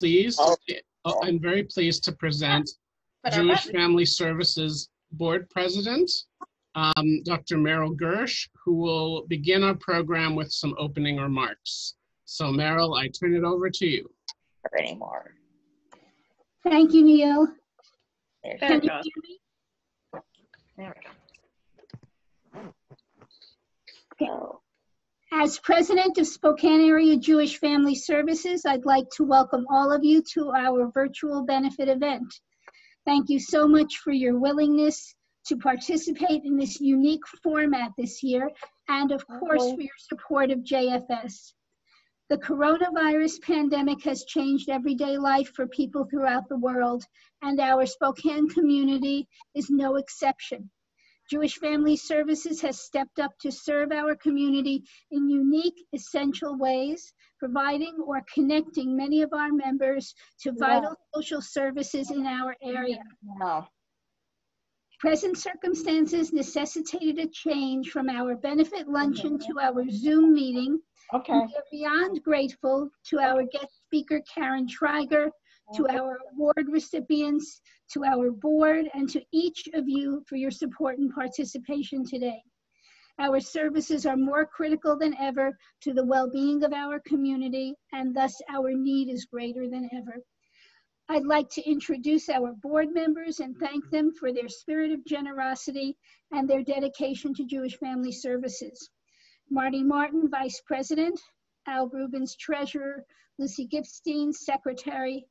pleased, I'm very pleased to present Jewish Family Services Board President, Dr. Meryl Gersh, who will begin our program with some opening remarks. So Meryl, I turn it over to you. Anymore. Thank you, Neil. Can you hear me? There we Okay. As president of Spokane Area Jewish Family Services, I'd like to welcome all of you to our virtual benefit event. Thank you so much for your willingness to participate in this unique format this year, and of course for your support of JFS. The coronavirus pandemic has changed everyday life for people throughout the world, and our Spokane community is no exception. Jewish Family Services has stepped up to serve our community in unique, essential ways, providing or connecting many of our members to vital social services in our area. Present circumstances necessitated a change from our benefit luncheon to our Zoom meeting. We are beyond grateful to our guest speaker, Karen Treiger, to our award recipients, to our board, and to each of you for your support and participation today. Our services are more critical than ever to the well-being of our community, and thus our need is greater than ever. I'd like to introduce our board members and thank them for their spirit of generosity and their dedication to Jewish Family Services. Marty Martin, Vice President, Al Rubens, Treasurer, Lucy Gipstein, Secretary,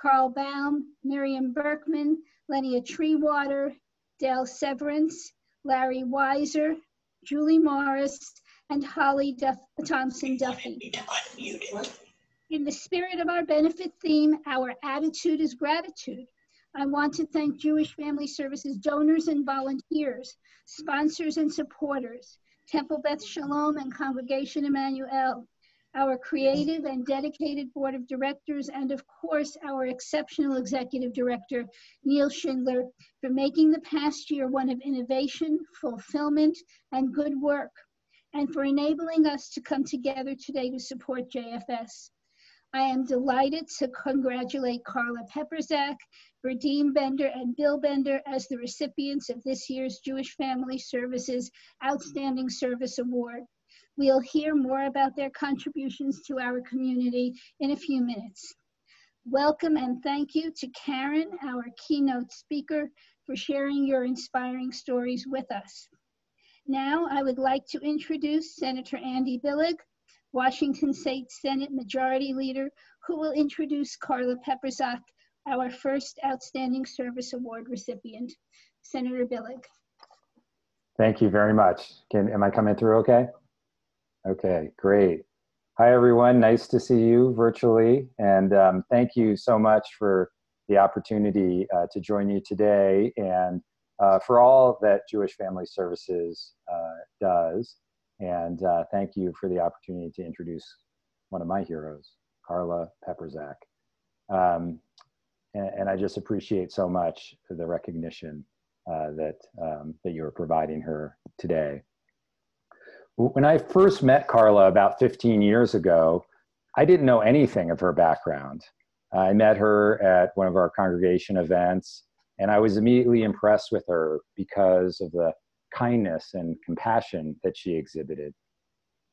Carl Baum, Miriam Berkman, Lenia Treewater, Dale Severance, Larry Weiser, Julie Morris, and Holly Thompson Duffy. In the spirit of our benefit theme, our attitude is gratitude. I want to thank Jewish Family Services donors and volunteers, sponsors and supporters, Temple Beth Shalom and Congregation Emmanuel, our creative and dedicated board of directors, and of course, our exceptional executive director, Neil Schindler, for making the past year one of innovation, fulfillment, and good work, and for enabling us to come together today to support JFS. I am delighted to congratulate Carla Peperzak, Berdine Bender, and Bill Bender as the recipients of this year's Jewish Family Services Outstanding Service Award. We'll hear more about their contributions to our community in a few minutes. Welcome and thank you to Karen, our keynote speaker, for sharing your inspiring stories with us. Now, I would like to introduce Senator Andy Billig, Washington State Senate Majority Leader, who will introduce Carla Peperzak, our first Outstanding Service Award recipient. Senator Billig. Thank you very much. Am I coming through okay? Okay, great. Hi, everyone. Nice to see you virtually. And thank you so much for the opportunity to join you today and for all that Jewish Family Services does. And thank you for the opportunity to introduce one of my heroes, Carla Peperzak. And I just appreciate so much the recognition that you're providing her today. When I first met Carla about 15 years ago, I didn't know anything of her background. I met her at one of our congregation events, and I was immediately impressed with her because of the kindness and compassion that she exhibited.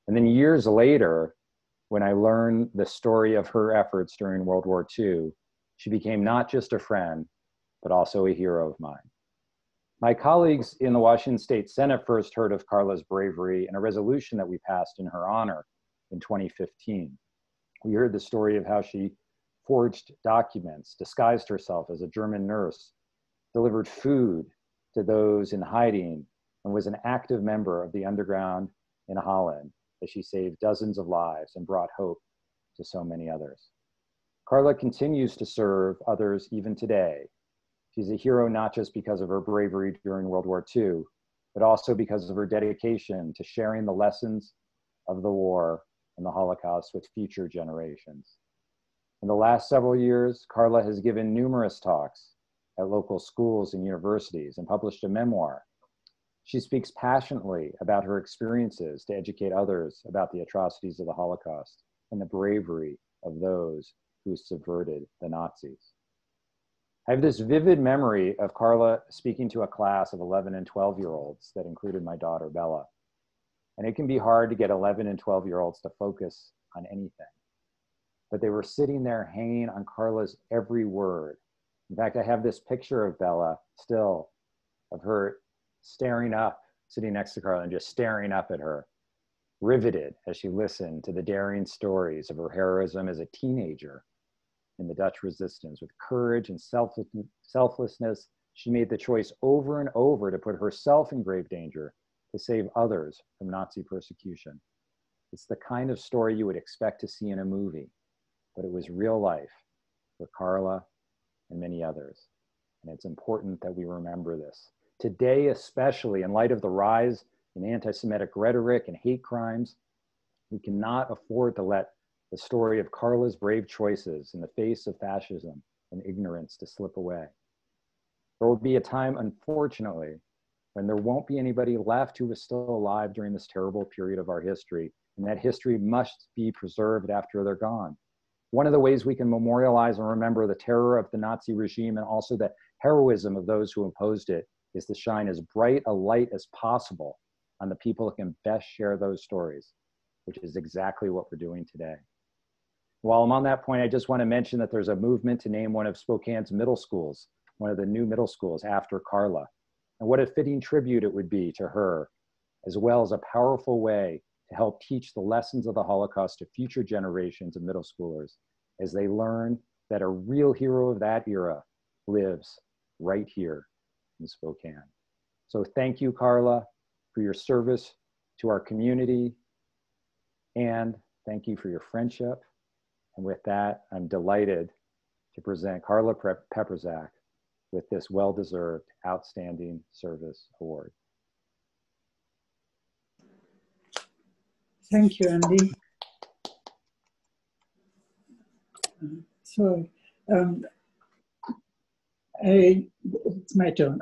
And then years later, when I learned the story of her efforts during World War II, she became not just a friend, but also a hero of mine. My colleagues in the Washington State Senate first heard of Carla's bravery in a resolution that we passed in her honor in 2015. We heard the story of how she forged documents, disguised herself as a German nurse, delivered food to those in hiding, and was an active member of the underground in Holland as she saved dozens of lives and brought hope to so many others. Carla continues to serve others even today. She's a hero not just because of her bravery during World War II, but also because of her dedication to sharing the lessons of the war and the Holocaust with future generations. In the last several years, Carla has given numerous talks at local schools and universities and published a memoir. She speaks passionately about her experiences to educate others about the atrocities of the Holocaust and the bravery of those who subverted the Nazis. I have this vivid memory of Carla speaking to a class of 11 and 12-year-olds that included my daughter, Bella. And it can be hard to get 11 and 12-year-olds to focus on anything. But they were sitting there hanging on Carla's every word. In fact, I have this picture of Bella still, of her staring up, sitting next to Carla and just staring up at her, riveted as she listened to the daring stories of her heroism as a teenager in the Dutch resistance. With courage and selflessness, she made the choice over and over to put herself in grave danger to save others from Nazi persecution. It's the kind of story you would expect to see in a movie, but it was real life for Carla and many others. And it's important that we remember this. Today, especially in light of the rise in anti-Semitic rhetoric and hate crimes, we cannot afford to let the story of Carla's brave choices in the face of fascism and ignorance to slip away. There will be a time, unfortunately, when there won't be anybody left who is still alive during this terrible period of our history, and that history must be preserved after they're gone. One of the ways we can memorialize and remember the terror of the Nazi regime and also the heroism of those who imposed it is to shine as bright a light as possible on the people who can best share those stories, which is exactly what we're doing today. While I'm on that point, I just want to mention that there's a movement to name one of Spokane's middle schools, one of the new middle schools, after Carla. And what a fitting tribute it would be to her, as well as a powerful way to help teach the lessons of the Holocaust to future generations of middle schoolers as they learn that a real hero of that era lives right here in Spokane. So thank you, Carla, for your service to our community, and thank you for your friendship. And with that, I'm delighted to present Carla Peperzak with this well-deserved Outstanding Service Award. Thank you, Andy. Sorry, it's my turn.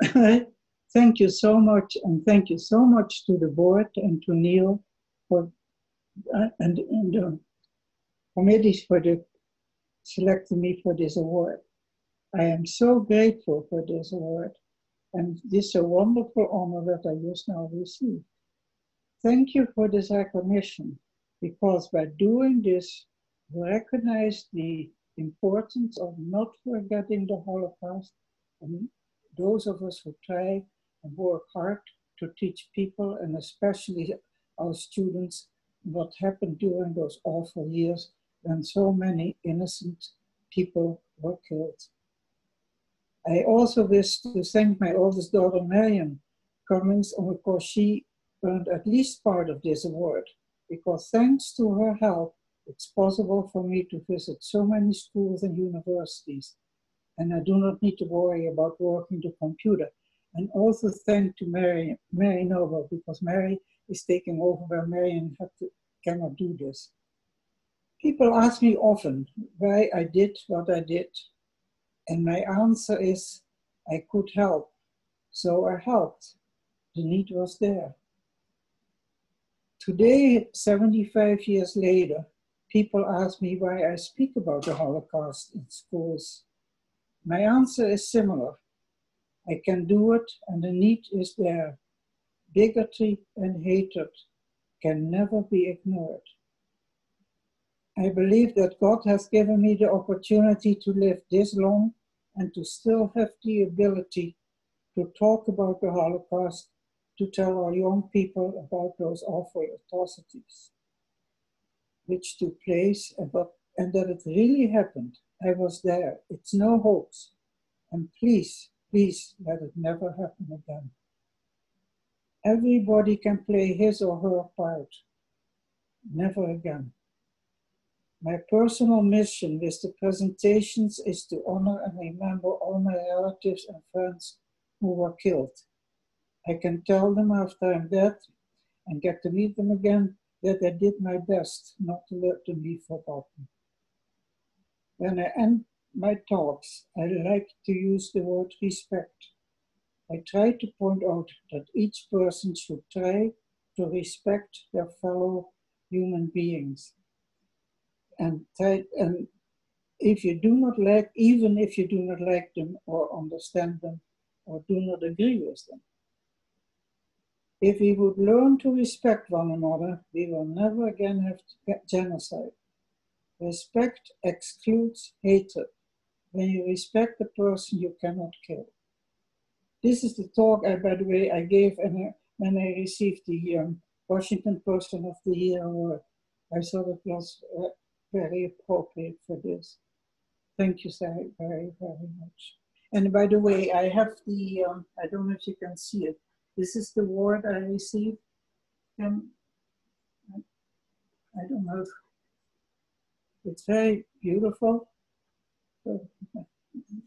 Thank you so much, and thank you so much to the board and to Neil for and the committee for selecting me for this award. I am so grateful for this award, and this is a wonderful honor that I just now received. Thank you for this recognition, because by doing this, you recognize the importance of not forgetting the Holocaust, and those of us who try and work hard to teach people, and especially our students, what happened during those awful years when so many innocent people were killed. I also wish to thank my oldest daughter, Marion Cummings, because she earned at least part of this award, because thanks to her help, it's possible for me to visit so many schools and universities, and I do not need to worry about working the computer. And also thank to Mary Noble, because Mary is taking over where Marion cannot do this. People ask me often why I did what I did, and my answer is I could help, so I helped. The need was there. Today, 75 years later, people ask me why I speak about the Holocaust in schools. My answer is similar. I can do it, and the need is there. Bigotry and hatred can never be ignored. I believe that God has given me the opportunity to live this long and to still have the ability to talk about the Holocaust, to tell our young people about those awful atrocities which took place and that it really happened. I was there. It's no hoax. And please, please let it never happen again. Everybody can play his or her part. Never again. My personal mission with the presentations is to honor and remember all my relatives and friends who were killed. I can tell them after I'm dead and get to meet them again that I did my best not to let them be forgotten. When I end my talks, I like to use the word respect. I try to point out that each person should try to respect their fellow human beings and if you do not like, even if you do not like them or understand them or do not agree with them. If we would learn to respect one another, we will never again have genocide. Respect excludes hatred. When you respect the person, you cannot kill. This is the talk, by the way, I gave when I received the Washington Person of the Year award. I thought it was very appropriate for this. Thank you very, very, very much. And by the way, I have the, I don't know if you can see it. This is the award I received. I don't know if it's very beautiful. So,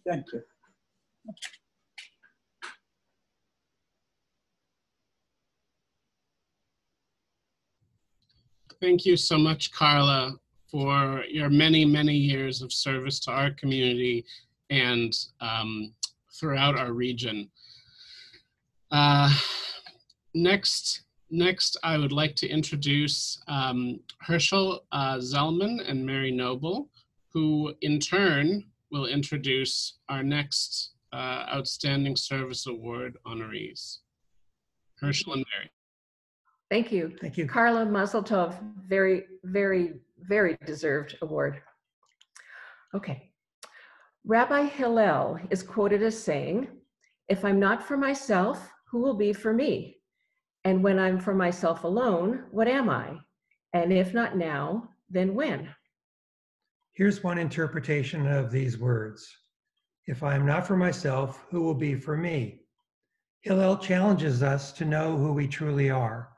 thank you. Thank you so much, Carla, for your many, many years of service to our community and throughout our region. Next, I would like to introduce Herschel Zellman and Mary Noble, who in turn will introduce our next Outstanding Service Award honorees. Herschel and Mary. Thank you. Thank you. Carla, Mazel Tov. Very, very, very deserved award. Okay. Rabbi Hillel is quoted as saying, "If I'm not for myself, who will be for me? And when I'm for myself alone, what am I? And if not now, then when?" Here's one interpretation of these words. If I am not for myself, who will be for me? Hillel challenges us to know who we truly are.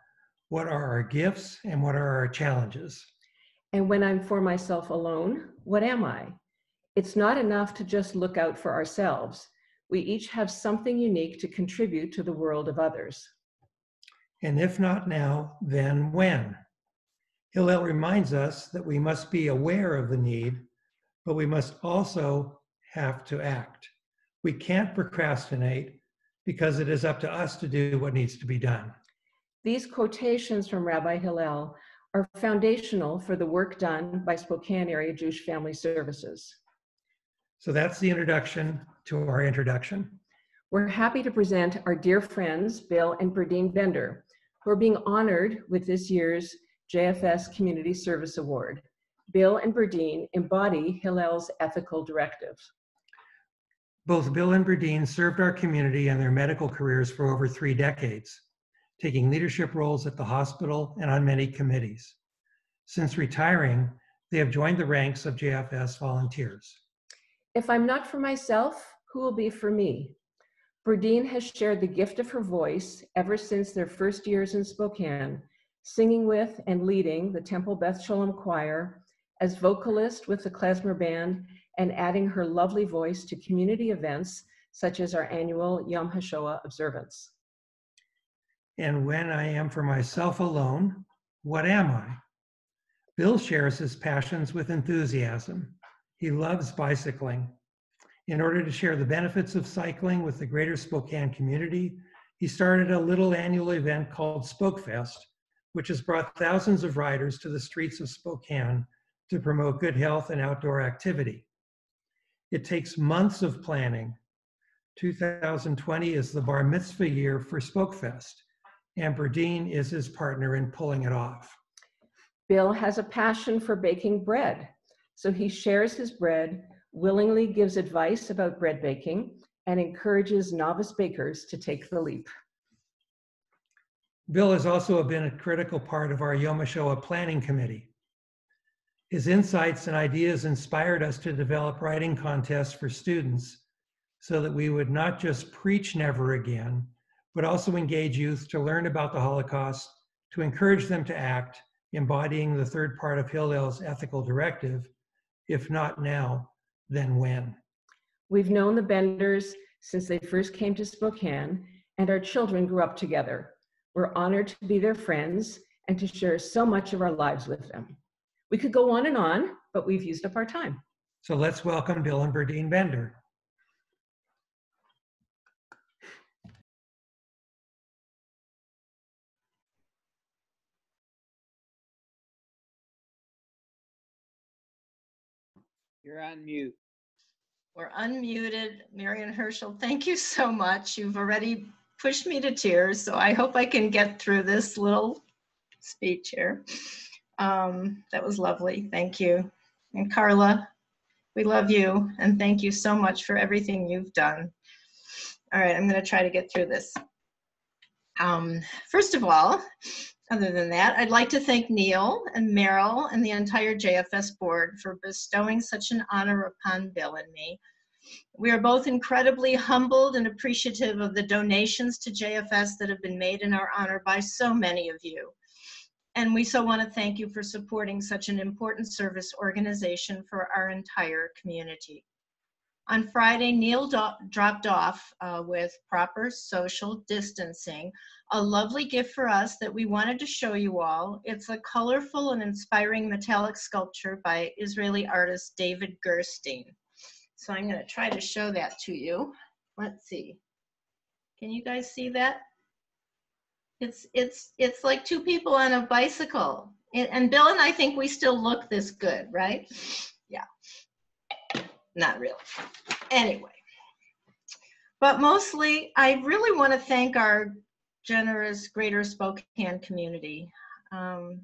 What are our gifts and what are our challenges? And when I'm for myself alone, what am I? It's not enough to just look out for ourselves. We each have something unique to contribute to the world of others. And if not now, then when? Hillel reminds us that we must be aware of the need, but we must also have to act. We can't procrastinate because it is up to us to do what needs to be done. These quotations from Rabbi Hillel are foundational for the work done by Spokane Area Jewish Family Services. So that's the introduction to our introduction. We're happy to present our dear friends, Bill and Berdine Bender, who are being honored with this year's SAJFS Community Service Award. Bill and Berdine embody Hillel's ethical directives. Both Bill and Berdine served our community and their medical careers for over 3 decades, taking leadership roles at the hospital and on many committees. Since retiring, they have joined the ranks of JFS volunteers. If I'm not for myself, who will be for me? Berdine has shared the gift of her voice ever since their first years in Spokane, singing with and leading the Temple Beth Shalom Choir, as vocalist with the Klezmer Band, and adding her lovely voice to community events such as our annual Yom HaShoah observance. And when I am for myself alone, what am I? Bill shares his passions with enthusiasm. He loves bicycling. In order to share the benefits of cycling with the greater Spokane community, he started a little annual event called SpokeFest, which has brought thousands of riders to the streets of Spokane to promote good health and outdoor activity. It takes months of planning. 2020 is the bar mitzvah year for SpokeFest, and Berdine is his partner in pulling it off. Bill has a passion for baking bread, so he shares his bread, willingly gives advice about bread baking, and encourages novice bakers to take the leap. Bill has also been a critical part of our Yom HaShoah planning committee. His insights and ideas inspired us to develop writing contests for students so that we would not just preach never again, but also engage youth to learn about the Holocaust, to encourage them to act, embodying the third part of Hillel's ethical directive, if not now, then when? We've known the Benders since they first came to Spokane, and our children grew up together. We're honored to be their friends and to share so much of our lives with them. We could go on, but we've used up our time. So let's welcome Bill and Berdine Bender. You're on mute. We're unmuted. Marion Herschel, thank you so much. You've already pushed me to tears, so I hope I can get through this little speech here. That was lovely. Thank you. And Carla, we love you, and thank you so much for everything you've done. All right, I'm going to try to get through this. First of all, other than that, I'd like to thank Neil and Meryl and the entire JFS board for bestowing such an honor upon Bill and me. We are both incredibly humbled and appreciative of the donations to JFS that have been made in our honor by so many of you. And we so want to thank you for supporting such an important service organization for our entire community. On Friday, Neil dropped off with proper social distancing, a lovely gift for us that we wanted to show you all. It's a colorful and inspiring metallic sculpture by Israeli artist David Gerstein. So I'm going to try to show that to you. Let's see. Can you guys see that? It's like two people on a bicycle. And Bill and I think we still look this good, right? Yeah. Not really. Anyway, but mostly I really want to thank our generous Greater Spokane community,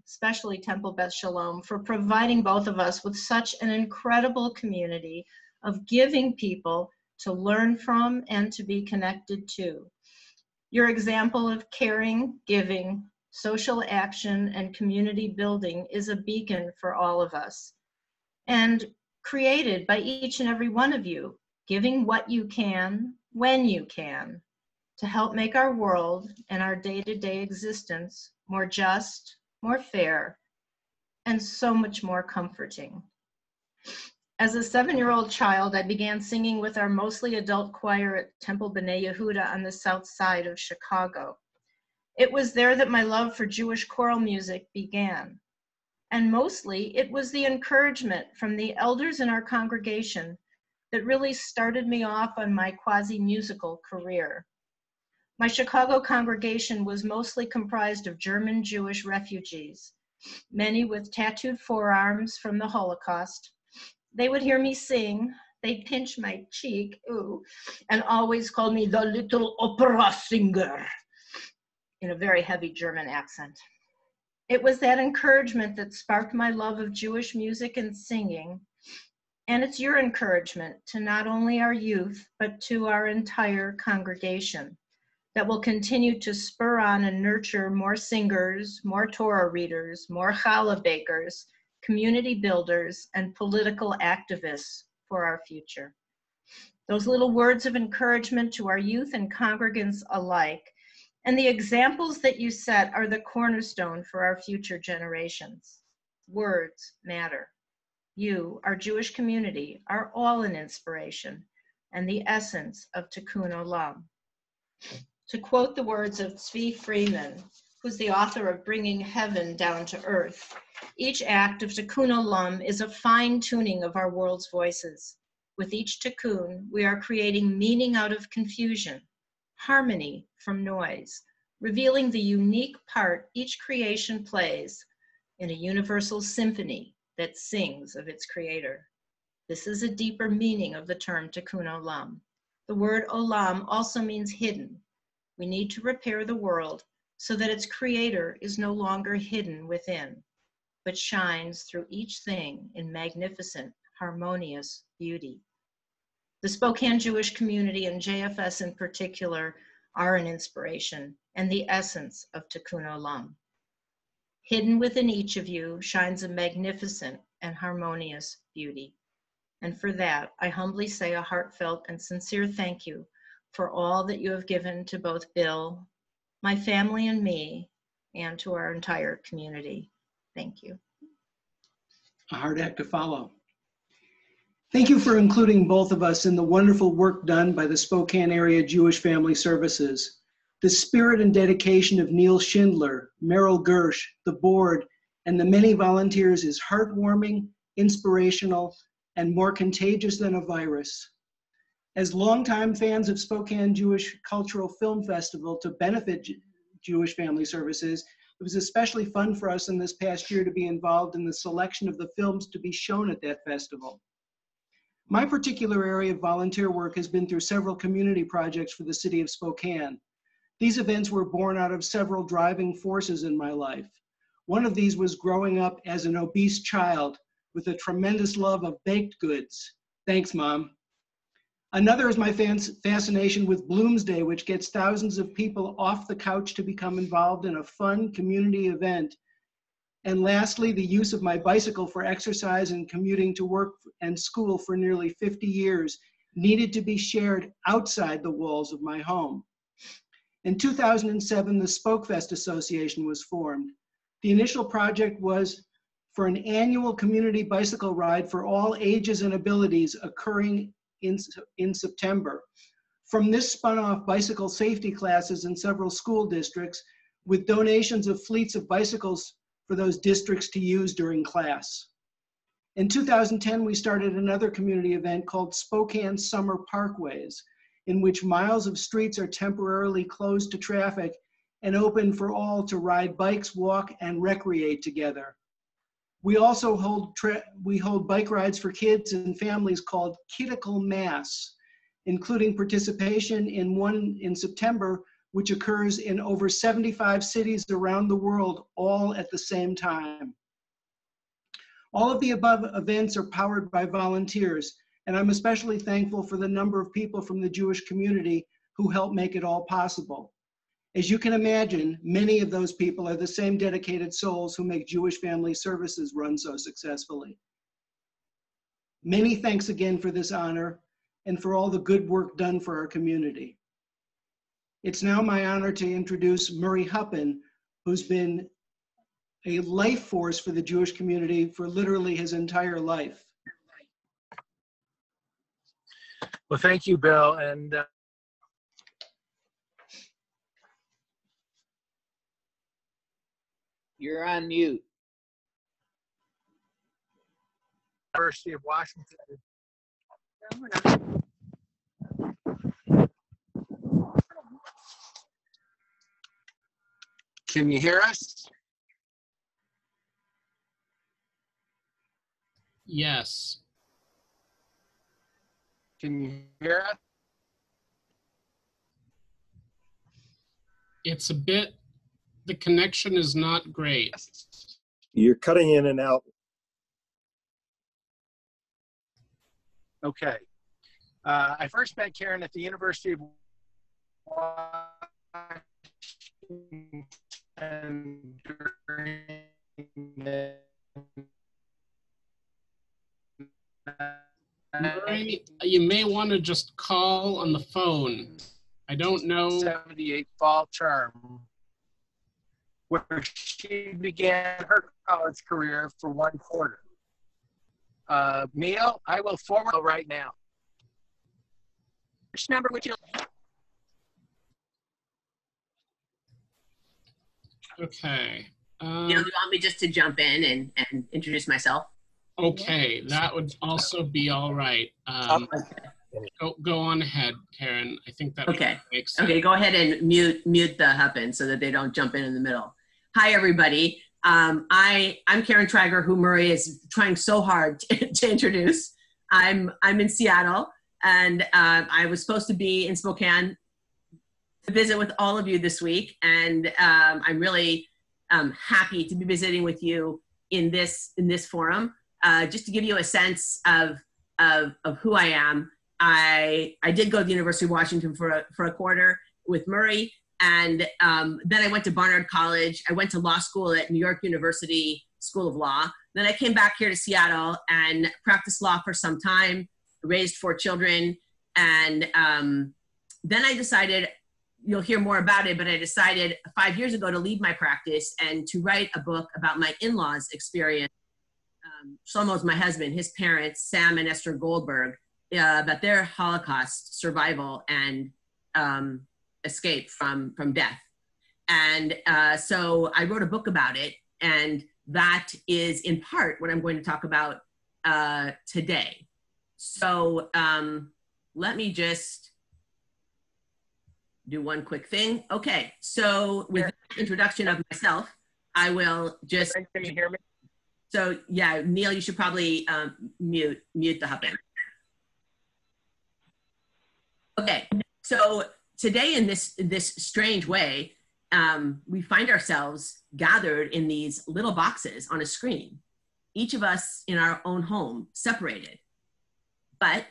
especially Temple Beth Shalom, for providing both of us with such an incredible community of giving people to learn from and to be connected to. Your example of caring, giving, social action, and community building is a beacon for all of us. And created by each and every one of you, giving what you can, when you can, to help make our world and our day-to-day existence more just, more fair, and so much more comforting. As a 7-year-old child, I began singing with our mostly adult choir at Temple B'nai Yehuda on the south side of Chicago. It was there that my love for Jewish choral music began. And mostly, it was the encouragement from the elders in our congregation that really started me off on my quasi-musical career. My Chicago congregation was mostly comprised of German Jewish refugees, many with tattooed forearms from the Holocaust. They would hear me sing, they'd pinch my cheek, ooh, and always call me the little opera singer in a very heavy German accent. It was that encouragement that sparked my love of Jewish music and singing. And it's your encouragement to not only our youth, but to our entire congregation that will continue to spur on and nurture more singers, more Torah readers, more challah bakers, community builders, and political activists for our future. Those little words of encouragement to our youth and congregants alike, and the examples that you set are the cornerstone for our future generations. Words matter. You, our Jewish community, are all an inspiration and the essence of Tikkun Olam. To quote the words of Tzvi Freeman, who's the author of Bringing Heaven Down to Earth, each act of Tikkun Olam is a fine-tuning of our world's voices. With each tikkun, we are creating meaning out of confusion, harmony from noise, revealing the unique part each creation plays in a universal symphony that sings of its creator. This is a deeper meaning of the term Tikkun Olam. The word olam also means hidden. We need to repair the world so that its creator is no longer hidden within, but shines through each thing in magnificent, harmonious beauty. The Spokane Jewish community and JFS in particular are an inspiration and the essence of Tikkun Olam. Hidden within each of you shines a magnificent and harmonious beauty. And for that, I humbly say a heartfelt and sincere thank you for all that you have given to both Bill, my family and me, and to our entire community. Thank you. A hard act to follow. Thank you for including both of us in the wonderful work done by the Spokane Area Jewish Family Services. The spirit and dedication of Neil Schindler, Merrill Gersh, the board, and the many volunteers is heartwarming, inspirational, and more contagious than a virus. As longtime fans of Spokane Jewish Cultural Film Festival to benefit Jewish Family Services, it was especially fun for us in this past year to be involved in the selection of the films to be shown at that festival. My particular area of volunteer work has been through several community projects for the city of Spokane. These events were born out of several driving forces in my life. One of these was growing up as an obese child with a tremendous love of baked goods. Thanks, Mom. Another is my fascination with Bloomsday, which gets thousands of people off the couch to become involved in a fun community event. And lastly, the use of my bicycle for exercise and commuting to work and school for nearly 50 years needed to be shared outside the walls of my home. In 2007, the Spokefest Association was formed. The initial project was for an annual community bicycle ride for all ages and abilities occurring in September. From this spun off bicycle safety classes in several school districts with donations of fleets of bicycles for those districts to use during class. In 2010, we started another community event called Spokane Summer Parkways, in which miles of streets are temporarily closed to traffic and open for all to ride bikes, walk, and recreate together. We also hold bike rides for kids and families called Kiddical Mass, including participation in one in September, which occurs in over 75 cities around the world, all at the same time. All of the above events are powered by volunteers, and I'm especially thankful for the number of people from the Jewish community who help make it all possible. As you can imagine, many of those people are the same dedicated souls who make Jewish Family Services run so successfully. Many thanks again for this honor and for all the good work done for our community. It's now my honor to introduce Murray Huppen, who's been a life force for the Jewish community for literally his entire life. Well, thank you, Bill. And you're on mute. University of Washington. Can you hear us? Yes. Can you hear us? It's a bit, the connection is not great. You're cutting in and out. Okay. I first met Karen at the University of Washington during Murray, you may want to just call on the phone. I don't know. 78 fall term, where she began her college career for 1 quarter. Neil, I will forward right now. Which number would you like? Okay. You want me just to jump in and introduce myself? Okay, that would also be all right. Go on ahead, Karen. I think that makes sense. Okay, go ahead and mute the Huppen so that they don't jump in the middle. Hi, everybody. I'm Karen Treiger, who Murray is trying so hard to introduce. I'm in Seattle, and I was supposed to be in Spokane to visit with all of you this week, and I'm really happy to be visiting with you in this forum. Just to give you a sense of who I am, I did go to the University of Washington for a quarter with Murray, and then I went to Barnard College. I went to law school at New York University School of Law. Then I came back here to Seattle and practiced law for some time, raised 4 children, and then I decided, you'll hear more about it, but I decided 5 years ago to leave my practice and to write a book about my in-laws' experience. Shlomo is my husband, his parents, Sam and Esther Goldberg, about their Holocaust survival and escape from death. And so I wrote a book about it, and that is in part what I'm going to talk about today. So let me just do one quick thing. Okay, so with the introduction of myself, I will just— Can you hear me? So yeah, Neil, you should probably mute the Huppen. Okay, so today in this strange way, we find ourselves gathered in these little boxes on a screen, each of us in our own home, separated. But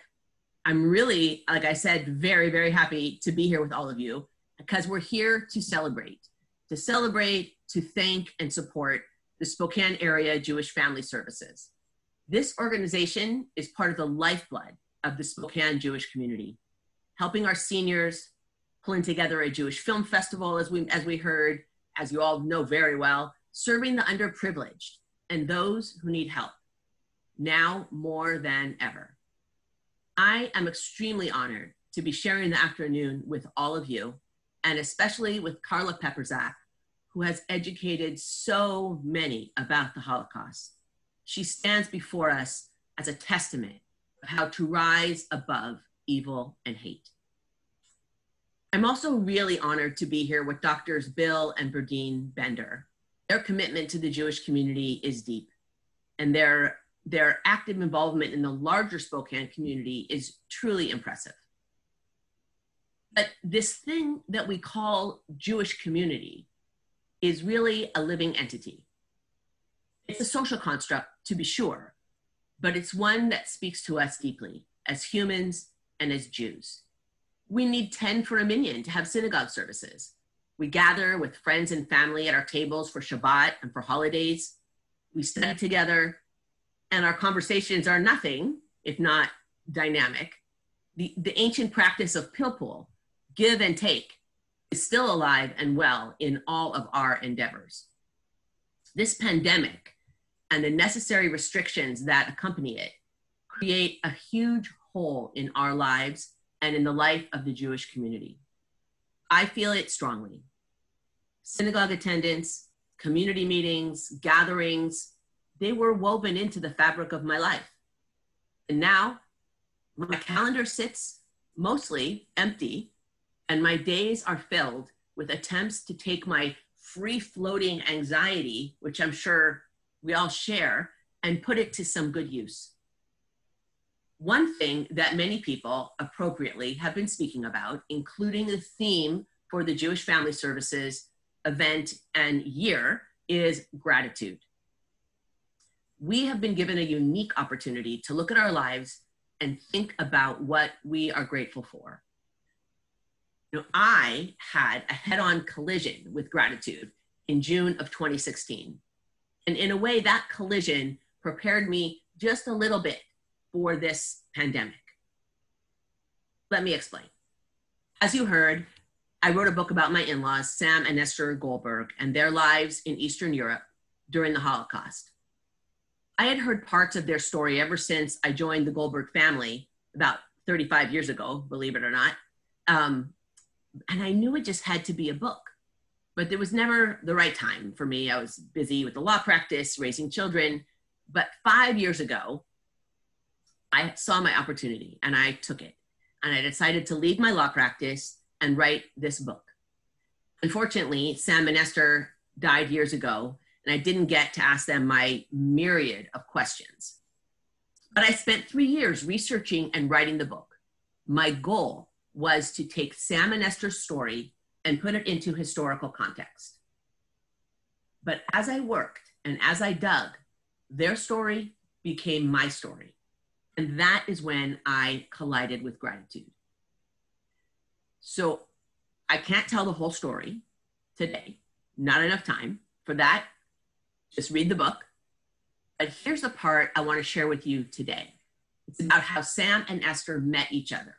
I'm really, like I said, very, very happy to be here with all of you because we're here to celebrate, to thank and support the Spokane Area Jewish Family Services. This organization is part of the lifeblood of the Spokane Jewish community, helping our seniors, pulling together a Jewish film festival, as we heard, as you all know very well, serving the underprivileged and those who need help, now more than ever. I am extremely honored to be sharing the afternoon with all of you, and especially with Carla Peperzak, who has educated so many about the Holocaust. She stands before us as a testament of how to rise above evil and hate. I'm also really honored to be here with Doctors Bill and Berdine Bender. Their commitment to the Jewish community is deep, and their active involvement in the larger Spokane community is truly impressive. But this thing that we call Jewish community is really a living entity. It's a social construct, to be sure, but it's one that speaks to us deeply as humans and as Jews. We need 10 for a minyan to have synagogue services. We gather with friends and family at our tables for Shabbat and for holidays. We study together, and our conversations are nothing if not dynamic. The ancient practice of pilpul, give and take, is still alive and well in all of our endeavors. This pandemic and the necessary restrictions that accompany it create a huge hole in our lives and in the life of the Jewish community. I feel it strongly. Synagogue attendance, community meetings, gatherings, they were woven into the fabric of my life. And now my calendar sits mostly empty, and my days are filled with attempts to take my free-floating anxiety, which I'm sure we all share, and put it to some good use. One thing that many people appropriately have been speaking about, including the theme for the Jewish Family Services event and year, is gratitude. We have been given a unique opportunity to look at our lives and think about what we are grateful for. You know, I had a head-on collision with gratitude in June of 2016. And in a way, that collision prepared me just a little bit for this pandemic. Let me explain. As you heard, I wrote a book about my in-laws, Sam and Esther Goldberg, and their lives in Eastern Europe during the Holocaust. I had heard parts of their story ever since I joined the Goldberg family about 35 years ago, believe it or not. And I knew it just had to be a book, but there was never the right time for me. I was busy with the law practice, raising children. But 5 years ago, I saw my opportunity and I took it. And I decided to leave my law practice and write this book. Unfortunately, Sam and Esther died years ago, and I didn't get to ask them my myriad of questions. But I spent 3 years researching and writing the book. My goal was to take Sam and Esther's story and put it into historical context. But as I worked and as I dug, their story became my story. And that is when I collided with gratitude. So I can't tell the whole story today, not enough time for that. Just read the book. But here's the part I want to share with you today. It's about how Sam and Esther met each other.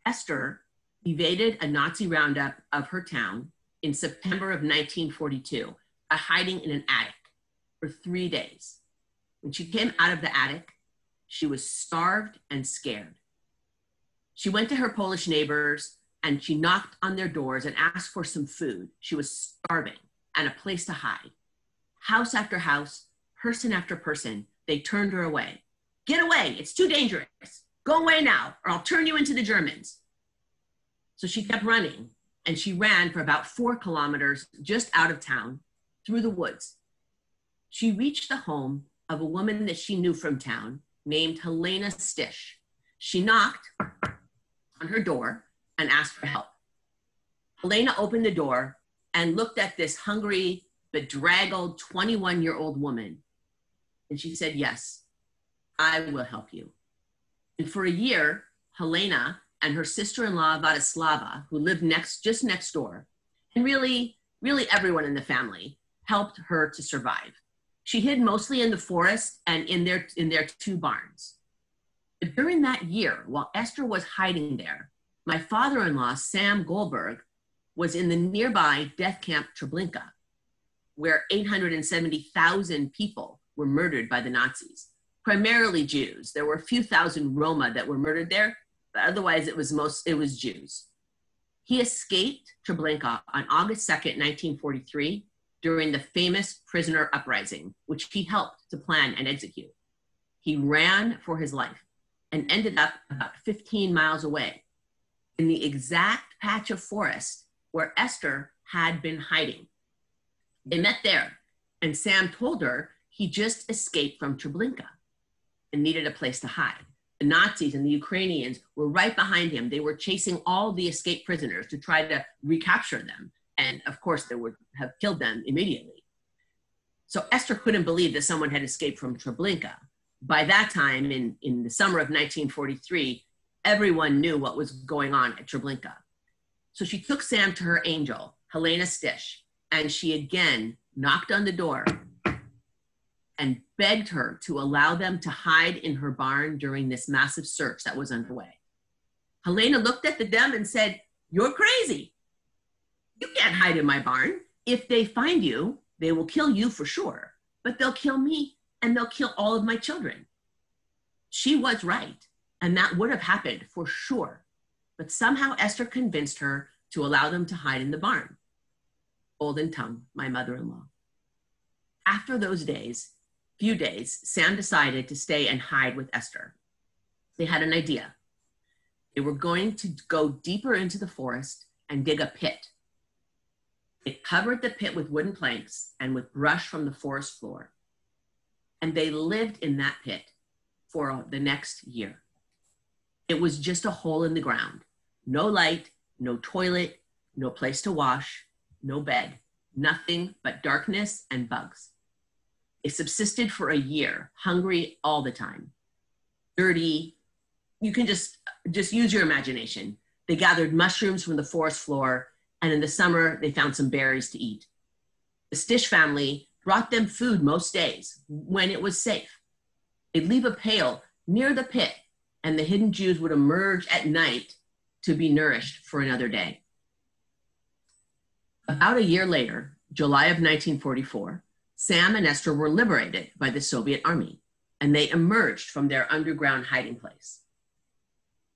Esther evaded a Nazi roundup of her town in September of 1942 by hiding in an attic for 3 days. When she came out of the attic, she was starved and scared. She went to her Polish neighbors and she knocked on their doors and asked for some food. She was starving and a place to hide. House after house, person after person, they turned her away. Get away, it's too dangerous. Go away now, or I'll turn you into the Germans. So she kept running, and she ran for about 4 kilometers just out of town through the woods. She reached the home of a woman that she knew from town named Helena Stish. She knocked, on her door and asked for help. Helena opened the door and looked at this hungry, bedraggled 21-year-old woman. And she said, yes, I will help you. And for a year, Helena and her sister-in-law, Vladislava, who lived just next door, and really everyone in the family helped her to survive. She hid mostly in the forest and in their 2 barns. But during that year, while Esther was hiding there, my father-in-law, Sam Goldberg, was in the nearby death camp Treblinka, where 870,000 people were murdered by the Nazis, primarily Jews. There were a few thousand Roma that were murdered there, but otherwise it was Jews. He escaped Treblinka on August 2nd, 1943, during the famous prisoner uprising, which he helped to plan and execute. He ran for his life and ended up about 15 miles away in the exact patch of forest where Esther had been hiding. They met there, and Sam told her he just escaped from Treblinka and needed a place to hide. The Nazis and the Ukrainians were right behind him. They were chasing all the escaped prisoners to try to recapture them. And of course, they would have killed them immediately. So Esther couldn't believe that someone had escaped from Treblinka. By that time, in the summer of 1943, everyone knew what was going on at Treblinka. So she took Sam to her angel, Helena Stish, and she again knocked on the door and begged her to allow them to hide in her barn during this massive search that was underway. Helena looked at them and said, "You're crazy. You can't hide in my barn. If they find you, they will kill you for sure, but they'll kill me and they'll kill all of my children." She was right, and that would have happened for sure. But somehow Esther convinced her to allow them to hide in the barn. Golden Tongue, my mother-in-law. After those few days, Sam decided to stay and hide with Esther. They had an idea. They were going to go deeper into the forest and dig a pit. They covered the pit with wooden planks and with brush from the forest floor. And they lived in that pit for the next year. It was just a hole in the ground. No light, no toilet, no place to wash, no bed, nothing but darkness and bugs. They subsisted for a year, hungry all the time, dirty. You can just use your imagination. They gathered mushrooms from the forest floor, and in the summer, they found some berries to eat. The Stish family brought them food most days when it was safe. They'd leave a pail near the pit, and the hidden Jews would emerge at night to be nourished for another day. About a year later, July of 1944, Sam and Esther were liberated by the Soviet army, and they emerged from their underground hiding place.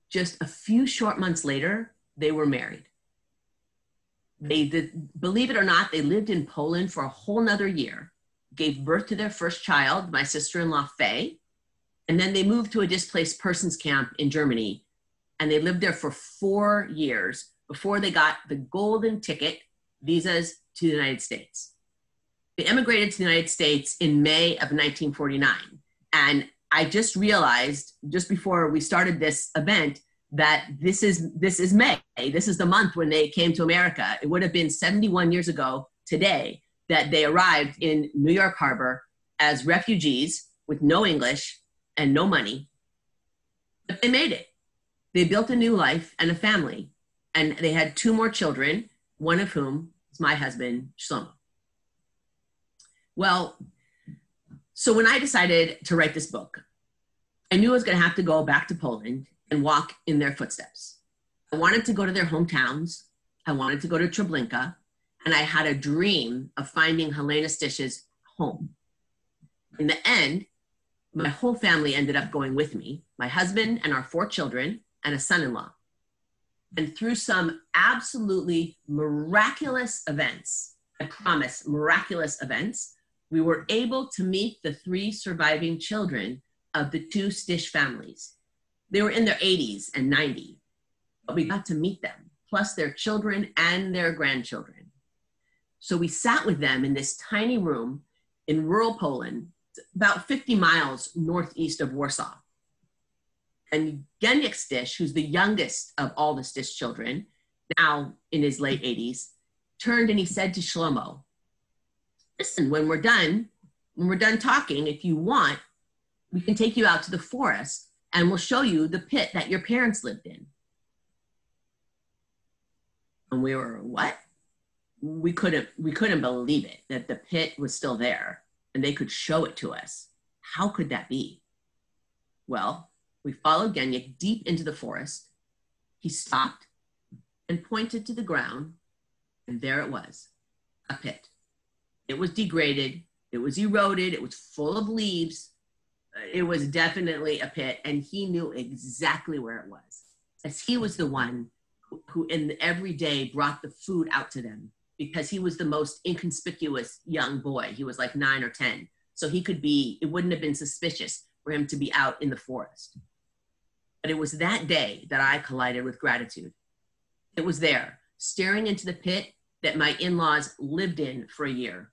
Just a few short months later, they were married. Believe it or not, they lived in Poland for a whole nother year, gave birth to their first child, my sister-in-law, Faye, and then they moved to a displaced persons camp in Germany, and they lived there for 4 years before they got the golden ticket visas to the United States. They immigrated to the United States in May of 1949. And I just realized just before we started this event that this is May. This is the month when they came to America. It would have been 71 years ago today that they arrived in New York Harbor as refugees with no English and no money. But they made it. They built a new life and a family. And they had 2 more children, one of whom is my husband, Shlomo. Well, so when I decided to write this book, I knew I was going to have to go back to Poland and walk in their footsteps. I wanted to go to their hometowns. I wanted to go to Treblinka. And I had a dream of finding Helena Stish's home. In the end, my whole family ended up going with me, my husband and our 4 children and a son-in-law. And through some absolutely miraculous events, I promise, miraculous events, we were able to meet the 3 surviving children of the 2 Stish families. They were in their 80s and 90, but we got to meet them, plus their children and their grandchildren. So we sat with them in this tiny room in rural Poland, about 50 miles northeast of Warsaw. And Genyek Stish, who's the youngest of all the Stish children, now in his late 80s, turned and he said to Shlomo, listen, when we're done talking, if you want, we can take you out to the forest and we'll show you the pit that your parents lived in. And we were, what? We couldn't believe it, that the pit was still there and they could show it to us. How could that be? Well, we followed Genyek deep into the forest. He stopped and pointed to the ground, and there it was, a pit. It was degraded, it was eroded, it was full of leaves. It was definitely a pit, and he knew exactly where it was, as he was the one who in every day brought the food out to them, because he was the most inconspicuous young boy. He was like 9 or 10. So he could be, it wouldn't have been suspicious for him to be out in the forest. But it was that day that I collided with gratitude. It was there, staring into the pit that my in-laws lived in for a year,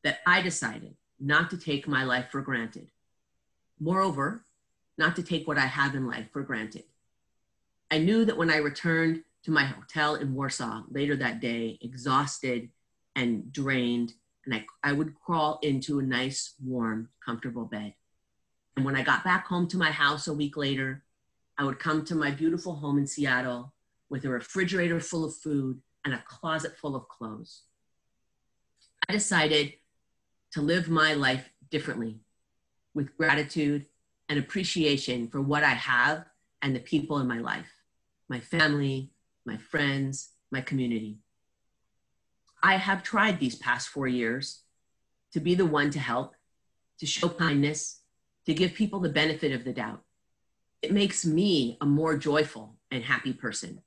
that I decided not to take my life for granted. Moreover, not to take what I have in life for granted. I knew that when I returned to my hotel in Warsaw later that day, exhausted and drained, and I would crawl into a nice, warm, comfortable bed. And when I got back home to my house a week later, I would come to my beautiful home in Seattle with a refrigerator full of food and a closet full of clothes. I decided to live my life differently, with gratitude and appreciation for what I have and the people in my life, my family, my friends, my community. I have tried these past 4 years to be the one to help, to show kindness, to give people the benefit of the doubt. It makes me a more joyful and happy person.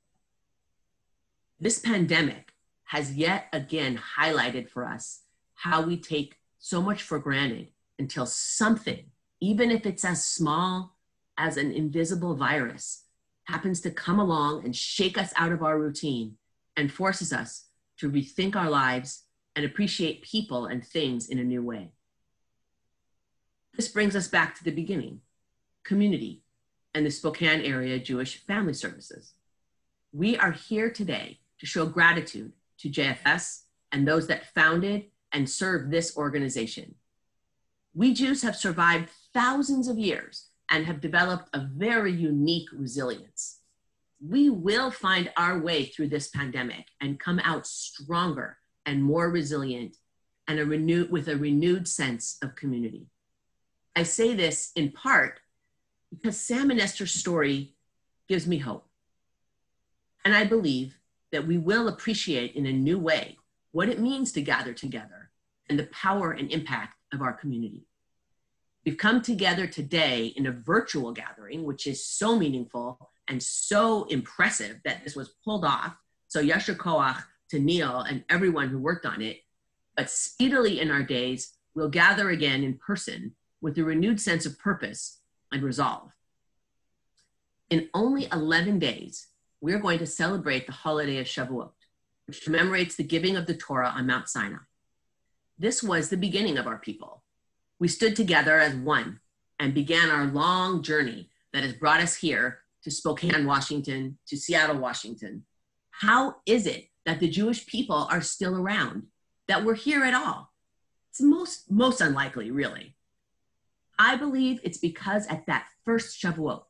This pandemic has yet again highlighted for us how we take so much for granted until something, even if it's as small as an invisible virus, happens to come along and shake us out of our routine and forces us to rethink our lives and appreciate people and things in a new way. This brings us back to the beginning, community, and the Spokane area Jewish Family Services. We are here today to show gratitude to JFS and those that founded and served this organization. We Jews have survived thousands of years and have developed a very unique resilience. We will find our way through this pandemic and come out stronger and more resilient and with a renewed sense of community. I say this in part because Sam and Esther's story gives me hope. And I believe that we will appreciate in a new way what it means to gather together and the power and impact of our community. We've come together today in a virtual gathering, which is so meaningful and so impressive that this was pulled off. So yasher koach to Neil and everyone who worked on it. But speedily in our days, we'll gather again in person with a renewed sense of purpose and resolve. In only 11 days, we're going to celebrate the holiday of Shavuot, which commemorates the giving of the Torah on Mount Sinai. This was the beginning of our people. We stood together as one and began our long journey that has brought us here to Spokane, Washington, to Seattle, Washington. How is it that the Jewish people are still around, that we're here at all? It's most unlikely, really. I believe it's because at that first Shavuot,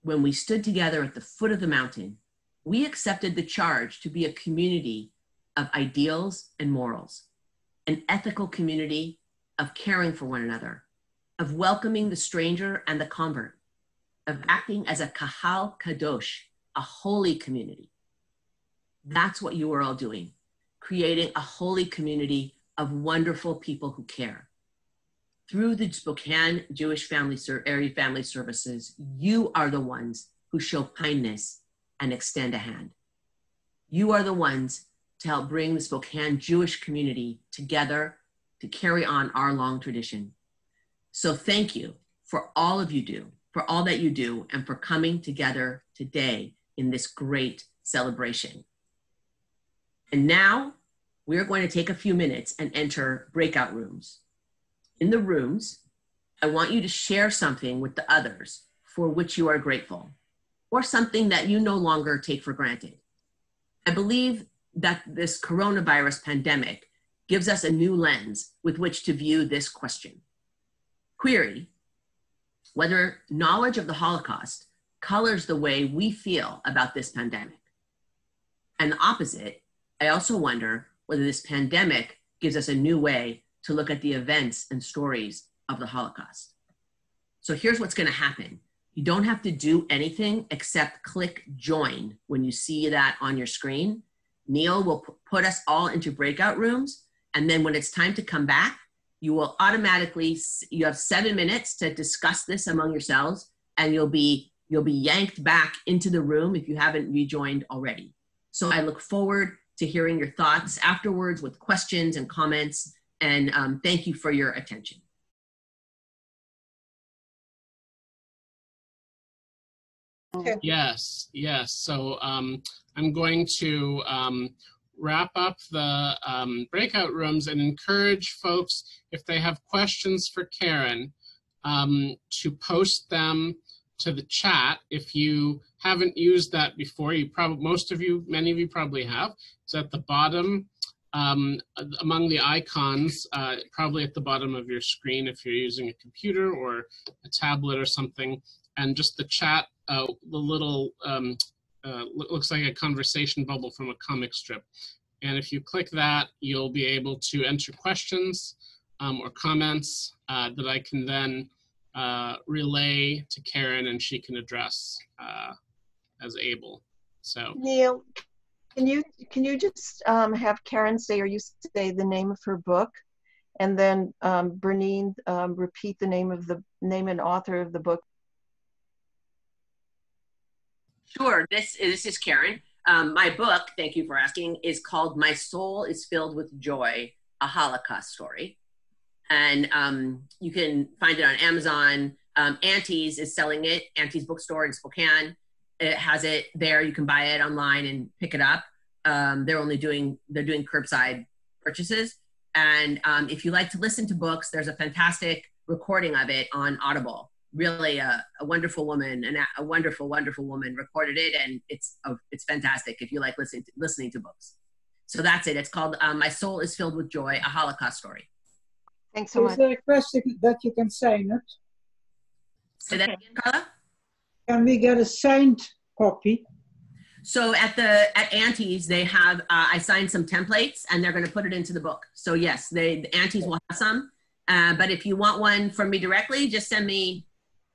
when we stood together at the foot of the mountain, we accepted the charge to be a community of ideals and morals, an ethical community of caring for one another, of welcoming the stranger and the convert, of acting as a kahal kadosh, a holy community. That's what you are all doing, creating a holy community of wonderful people who care. Through the Spokane Jewish Area Family Services, you are the ones who show kindness and extend a hand. You are the ones to help bring the Spokane Jewish community together to carry on our long tradition. So thank you for all that you do, and for coming together today in this great celebration. And now we're going to take a few minutes and enter breakout rooms. In the rooms, I want you to share something with the others for which you are grateful, or something that you no longer take for granted. I believe that this coronavirus pandemic gives us a new lens with which to view this question. Query, whether knowledge of the Holocaust colors the way we feel about this pandemic. And the opposite, I also wonder whether this pandemic gives us a new way to look at the events and stories of the Holocaust. So here's what's going to happen. You don't have to do anything except click join when you see that on your screen. Neil will put us all into breakout rooms. And then when it's time to come back, you will automatically, you have 7 minutes to discuss this among yourselves, and you'll be yanked back into the room if you haven't rejoined already. So I look forward to hearing your thoughts afterwards with questions and comments, and thank you for your attention. Yes. So I'm going to wrap up the breakout rooms and encourage folks, if they have questions for Karen, to post them to the chat. If you haven't used that before, many of you probably have. It's at the bottom among the icons, probably at the bottom of your screen if you're using a computer or a tablet or something. And just the chat, the little, looks like a conversation bubble from a comic strip. And if you click that, you'll be able to enter questions or comments that I can then relay to Karen, and she can address as able. So Neil, can you just have Karen say, or you say the name of her book, and then Berdine repeat the name and author of the book? Sure, this is Karen. My book, thank you for asking, is called My Soul is Filled with Joy, A Holocaust Story. And you can find it on Amazon. Aunties is selling it, Aunties Bookstore in Spokane. It has it there. You can buy it online and pick it up. They're doing curbside purchases. And if you like to listen to books, there's a fantastic recording of it on Audible. Really a wonderful woman, and a wonderful woman recorded it, and it's fantastic if you like listening to books. So that's it. It's called My Soul is Filled with Joy, A Holocaust Story. Thanks so much. Is there a question that you can sign it? Say that again, Carla? Can we get a signed copy? So at Aunties, they have, I signed some templates, and they're going to put it into the book. So yes, the Aunties will have some. But if you want one from me directly, just send me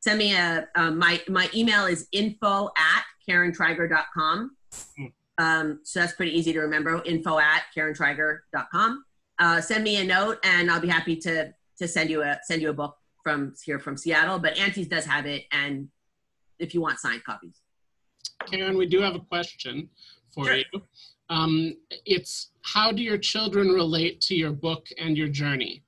my email is info@karentreiger.com. So that's pretty easy to remember, info@karentreiger.com. Send me a note, and I'll be happy to send you a book from Seattle. But Aunties does have it, and if you want signed copies. Karen, we do have a question for you. It's, how do your children relate to your book and your journey?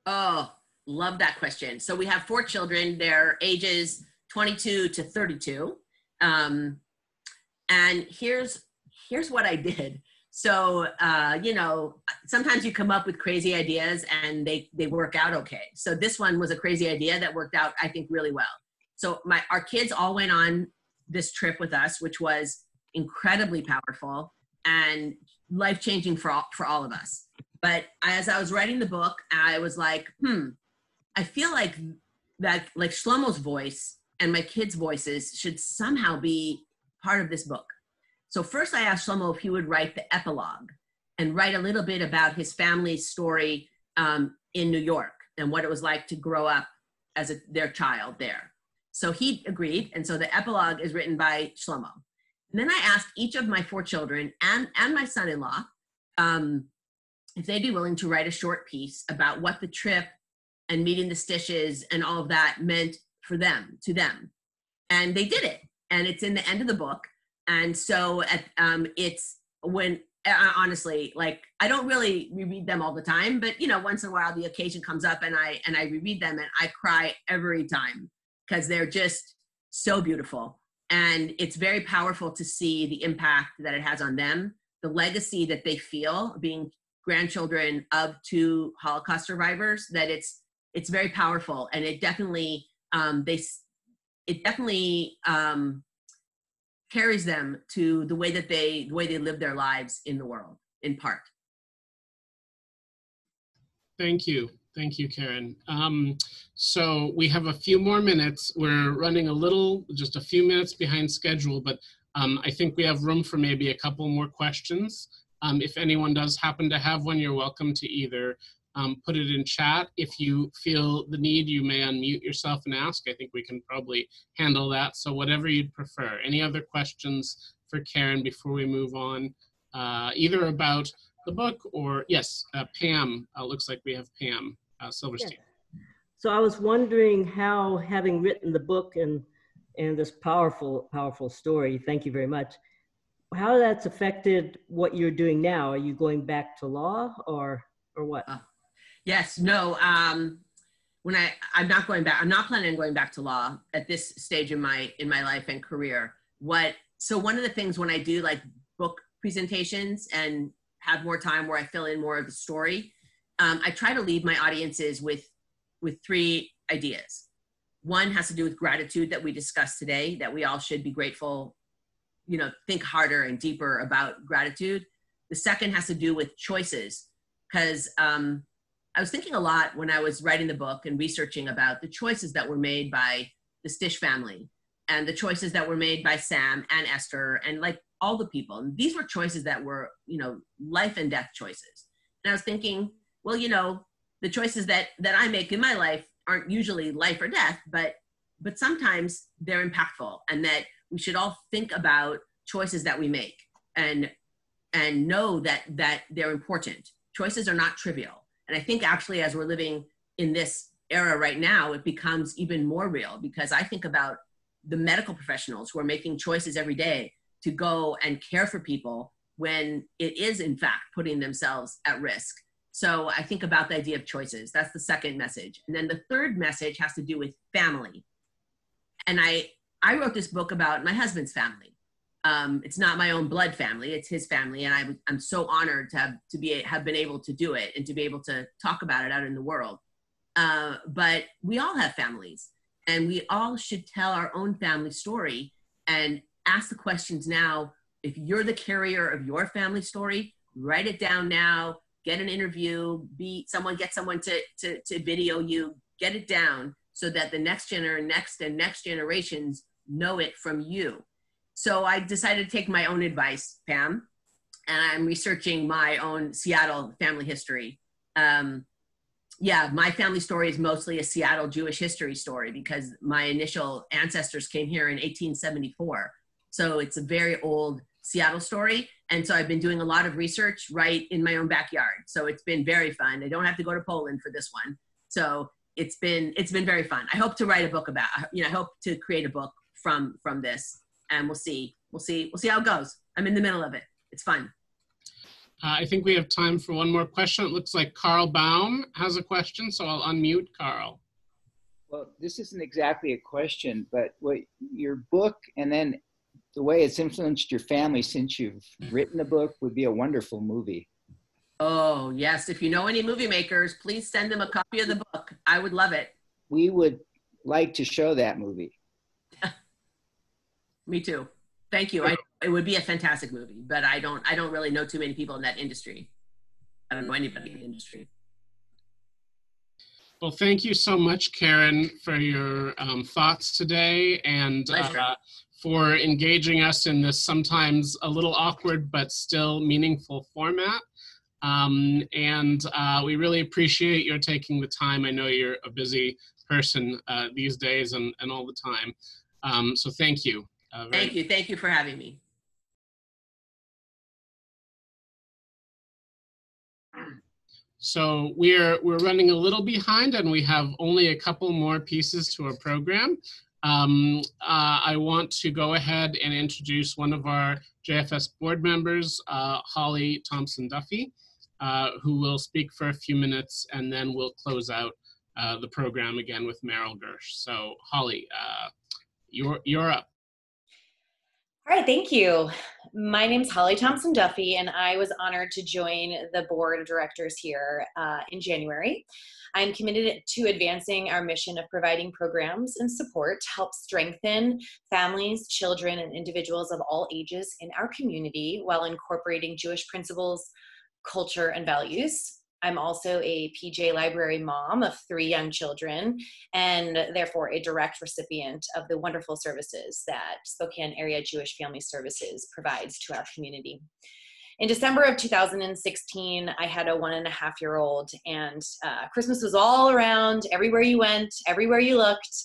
Oh, love that question. So we have 4 children. They're ages 22 to 32. And here's what I did. So, sometimes you come up with crazy ideas and they work out okay. So this one was a crazy idea that worked out, I think, really well. So our kids all went on this trip with us, which was incredibly powerful and life-changing for all of us. But as I was writing the book, I was like, I feel like Shlomo's voice and my kids' voices should somehow be part of this book. So first I asked Shlomo if he would write the epilogue and write a little bit about his family's story in New York and what it was like to grow up as their child there. So he agreed, and so the epilogue is written by Shlomo. And then I asked each of my 4 children and my son-in-law if they'd be willing to write a short piece about what the trip and meeting the Stitches and all of that meant to them. And they did it, and it's in the end of the book. And so it's when, honestly, like, I don't really reread them all the time, but once in a while the occasion comes up and I reread them, and I cry every time because they're just so beautiful. And it's very powerful to see the impact that it has on them, the legacy that they feel being grandchildren of 2 Holocaust survivors, that it's it's very powerful, and it definitely carries them to the way they live their lives in the world, in part. Thank you, Karen. So we have a few more minutes. We're running just a few minutes behind schedule, but I think we have room for maybe a couple more questions. If anyone does happen to have one, you're welcome to either put it in chat. If you feel the need, you may unmute yourself and ask. I think we can probably handle that. So whatever you'd prefer. Any other questions for Karen before we move on? Either about the book or, yes, Pam, looks like we have Pam Silverstein. Yeah. So I was wondering how, having written the book and this powerful story, thank you very much, how that's affected what you're doing now. Are you going back to law or what? Yes, no, I'm not going back. I'm not planning on going back to law at this stage in my life and career. So one of the things when I do like book presentations and have more time where I fill in more of the story, I try to leave my audiences with 3 ideas. One has to do with gratitude that we discussed today, that we all should be grateful, think harder and deeper about gratitude. The second has to do with choices, because I was thinking a lot when I was writing the book and researching about the choices that were made by the Stish family and the choices that were made by Sam and Esther and like all the people. And these were choices that were, life and death choices. And I was thinking, well, the choices that I make in my life aren't usually life or death, but sometimes they're impactful, and that we should all think about choices that we make and know that they're important. Choices are not trivial. And I think actually as we're living in this era right now, it becomes even more real, because I think about the medical professionals who are making choices every day to go and care for people when it is in fact putting themselves at risk. So I think about the idea of choices. That's the second message. And then the third message has to do with family. And I wrote this book about my husband's family. It's not my own blood family, it's his family. And I'm so honored to have been able to do it and to be able to talk about it out in the world. But we all have families, and we all should tell our own family story and ask the questions now. If you're the carrier of your family story, write it down now, get an interview, get someone to video you, get it down so that the next generations know it from you. So I decided to take my own advice, Pam, and I'm researching my own Seattle family history. My family story is mostly a Seattle Jewish history story because my initial ancestors came here in 1874. So it's a very old Seattle story. And so I've been doing a lot of research right in my own backyard. So it's been very fun. I don't have to go to Poland for this one. So it's been very fun. I hope to write a book about, I hope to create a book from this. And we'll see how it goes. I'm in the middle of it. It's fun. I think we have time for one more question. It looks like Carl Baum has a question, so I'll unmute Carl. Well, this isn't exactly a question, but your book and then the way it's influenced your family since you've written the book would be a wonderful movie. Oh, yes. If you know any movie makers, please send them a copy of the book. I would love it. We would like to show that movie. Me too. Thank you. It would be a fantastic movie, but I don't really know too many people in that industry. I don't know anybody in the industry. Well, thank you so much, Karen, for your thoughts today and for engaging us in this sometimes a little awkward but still meaningful format. We really appreciate your taking the time. I know you're a busy person these days and all the time. So thank you. Thank you. Thank you for having me. So we're running a little behind, and we have only a couple more pieces to our program. I want to go ahead and introduce one of our JFS board members, Holly Thompson Duffy, who will speak for a few minutes, and then we'll close out the program again with Meryl Gersh. So Holly, you're up. All right, thank you. My name's Holly Thompson Duffy, and I was honored to join the board of directors here in January. I'm committed to advancing our mission of providing programs and support to help strengthen families, children, and individuals of all ages in our community while incorporating Jewish principles, culture, and values. I'm also a PJ Library mom of 3 young children, and therefore a direct recipient of the wonderful services that Spokane Area Jewish Family Services provides to our community. In December of 2016, I had a 1.5-year-old, and Christmas was all around, everywhere you went, everywhere you looked,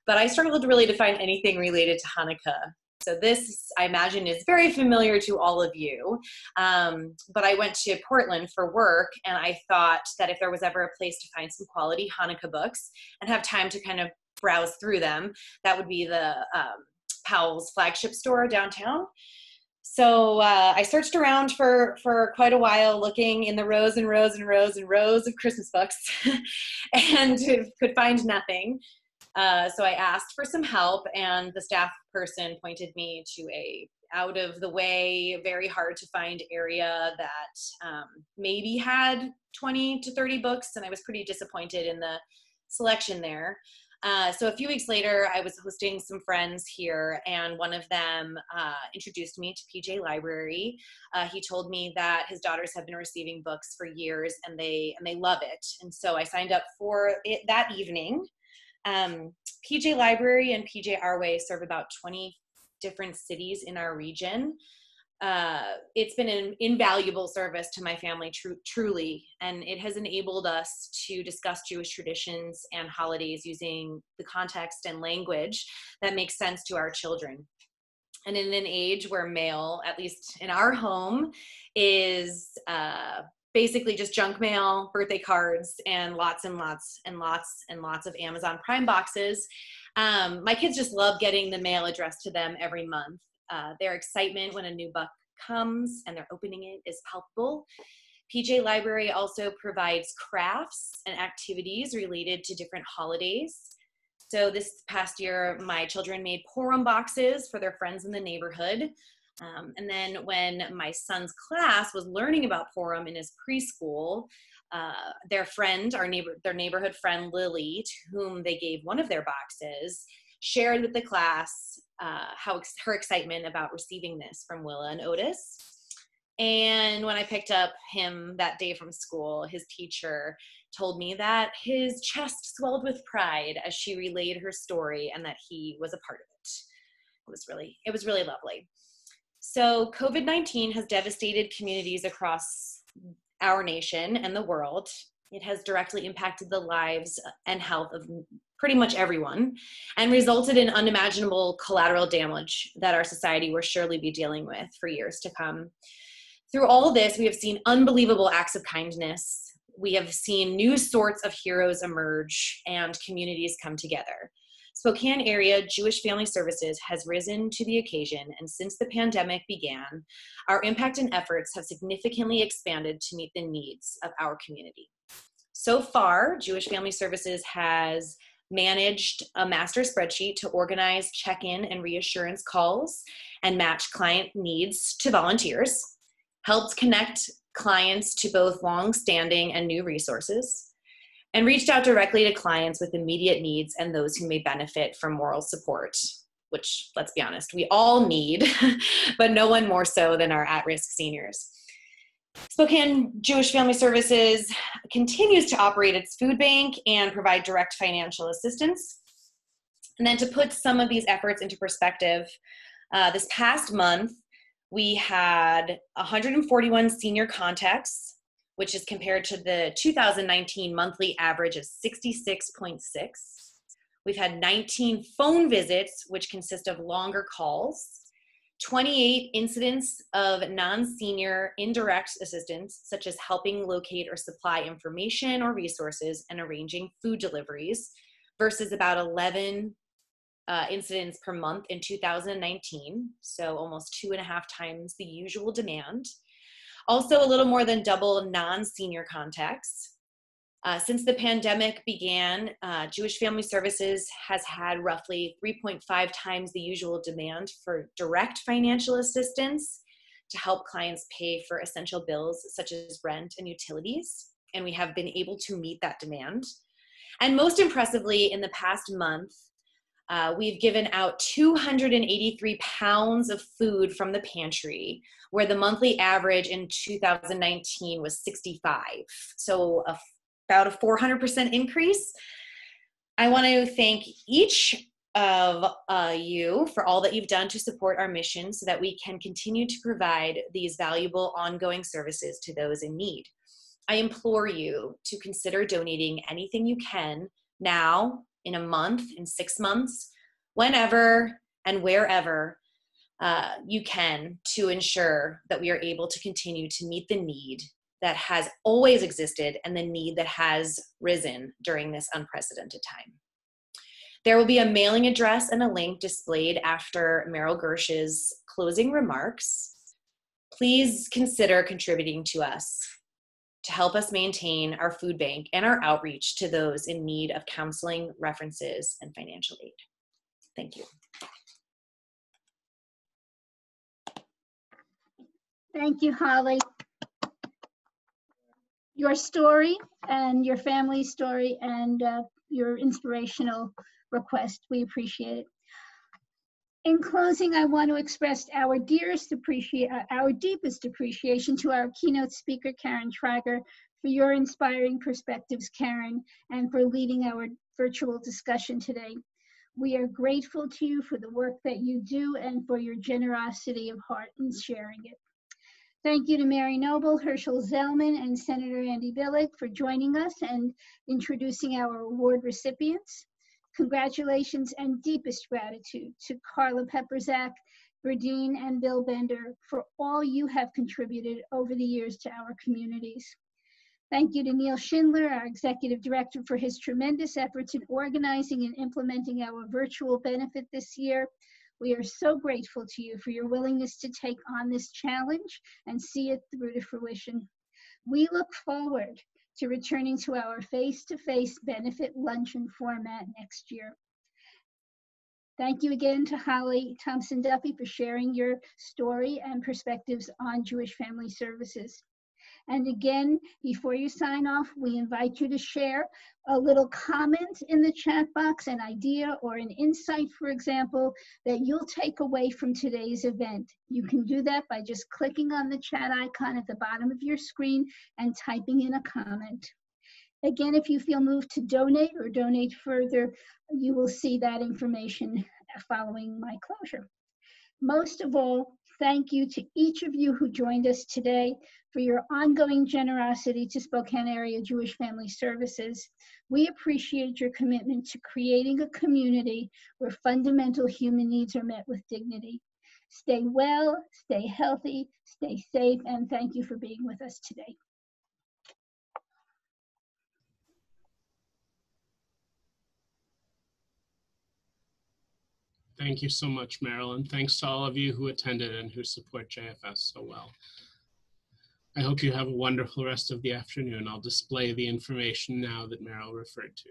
but I struggled really to find anything related to Hanukkah. So this, I imagine, is very familiar to all of you, but I went to Portland for work, and I thought that if there was ever a place to find some quality Hanukkah books and have time to kind of browse through them, that would be the Powell's flagship store downtown. So I searched around for quite a while, looking in the rows and rows and rows and rows of Christmas books and could find nothing. So I asked for some help, and the staff person pointed me to a out of the way, very hard to find area that maybe had 20 to 30 books, and I was pretty disappointed in the selection there. So a few weeks later, I was hosting some friends here, and one of them introduced me to PJ Library. He told me that his daughters have been receiving books for years, and they love it. And so I signed up for it that evening. PJ Library and PJ Our Way serve about 20 different cities in our region. It's been an invaluable service to my family, truly, and it has enabled us to discuss Jewish traditions and holidays using the context and language that makes sense to our children. And in an age where mail, at least in our home, is basically just junk mail, birthday cards, and lots and lots and lots and lots of Amazon Prime boxes, my kids just love getting the mail addressed to them every month. Their excitement when a new book comes and they're opening it is palpable. PJ Library also provides crafts and activities related to different holidays. So this past year, my children made Purim boxes for their friends in the neighborhood. And then when my son's class was learning about Purim in his preschool, their friend, their neighborhood friend Lily, to whom they gave one of their boxes, shared with the class her excitement about receiving this from Willa and Otis. And when I picked up him that day from school, his teacher told me that his chest swelled with pride as she relayed her story and that he was a part of it. It was really lovely. So COVID-19 has devastated communities across our nation and the world. It has directly impacted the lives and health of pretty much everyone and resulted in unimaginable collateral damage that our society will surely be dealing with for years to come. Through all this, we have seen unbelievable acts of kindness. We have seen new sorts of heroes emerge and communities come together. Spokane Area Jewish Family Services has risen to the occasion, and since the pandemic began, our impact and efforts have significantly expanded to meet the needs of our community. So far, Jewish Family Services has managed a master spreadsheet to organize check-in and reassurance calls and match client needs to volunteers, helped connect clients to both long-standing and new resources, and reached out directly to clients with immediate needs and those who may benefit from moral support, which, let's be honest, we all need, but no one more so than our at-risk seniors. Spokane Jewish Family Services continues to operate its food bank and provide direct financial assistance. And then to put some of these efforts into perspective, this past month, we had 141 senior contacts, which is compared to the 2019 monthly average of 66.6. We've had 19 phone visits, which consist of longer calls, 28 incidents of non-senior indirect assistance, such as helping locate or supply information or resources and arranging food deliveries, versus about 11 incidents per month in 2019, so almost 2.5 times the usual demand. Also a little more than double non-senior contacts. Since the pandemic began, Jewish Family Services has had roughly 3.5 times the usual demand for direct financial assistance to help clients pay for essential bills such as rent and utilities. And we have been able to meet that demand. And most impressively, in the past month, we've given out 283 pounds of food from the pantry, where the monthly average in 2019 was 65. So about a 400% increase. I want to thank each of you for all that you've done to support our mission so that we can continue to provide these valuable ongoing services to those in need. I implore you to consider donating anything you can now, in a month, in 6 months, whenever and wherever you can, to ensure that we are able to continue to meet the need that has always existed and the need that has risen during this unprecedented time. There will be a mailing address and a link displayed after Meryl Gersh's closing remarks. Please consider contributing to us to help us maintain our food bank and our outreach to those in need of counseling, references, and financial aid. Thank you. Thank you, Holly. Your story and your family's story and your inspirational request, we appreciate it. In closing, I want to express our deepest appreciation to our keynote speaker, Karen Treiger, for your inspiring perspectives, Karen, and for leading our virtual discussion today. We are grateful to you for the work that you do and for your generosity of heart in sharing it. Thank you to Mary Noble, Herschel Zellman, and Senator Andy Billig for joining us and introducing our award recipients. Congratulations and deepest gratitude to Carla Peperzak, Berdine, and Bill Bender for all you have contributed over the years to our communities. Thank you to Neil Schindler, our Executive Director, for his tremendous efforts in organizing and implementing our virtual benefit this year. We are so grateful to you for your willingness to take on this challenge and see it through to fruition. We look forward to returning to our face-to-face benefit luncheon format next year. Thank you again to Holly Thompson Duffy for sharing your story and perspectives on Jewish Family Services. And again, before you sign off, we invite you to share a little comment in the chat box, an idea or an insight, for example, that you'll take away from today's event. You can do that by just clicking on the chat icon at the bottom of your screen and typing in a comment. Again, if you feel moved to donate or donate further, you will see that information following my closure. Most of all, thank you to each of you who joined us today for your ongoing generosity to Spokane Area Jewish Family Services. We appreciate your commitment to creating a community where fundamental human needs are met with dignity. Stay well, stay healthy, stay safe, and thank you for being with us today. Thank you so much, Marilyn. Thanks to all of you who attended and who support JFS so well. I hope you have a wonderful rest of the afternoon. I'll display the information now that Meryl referred to.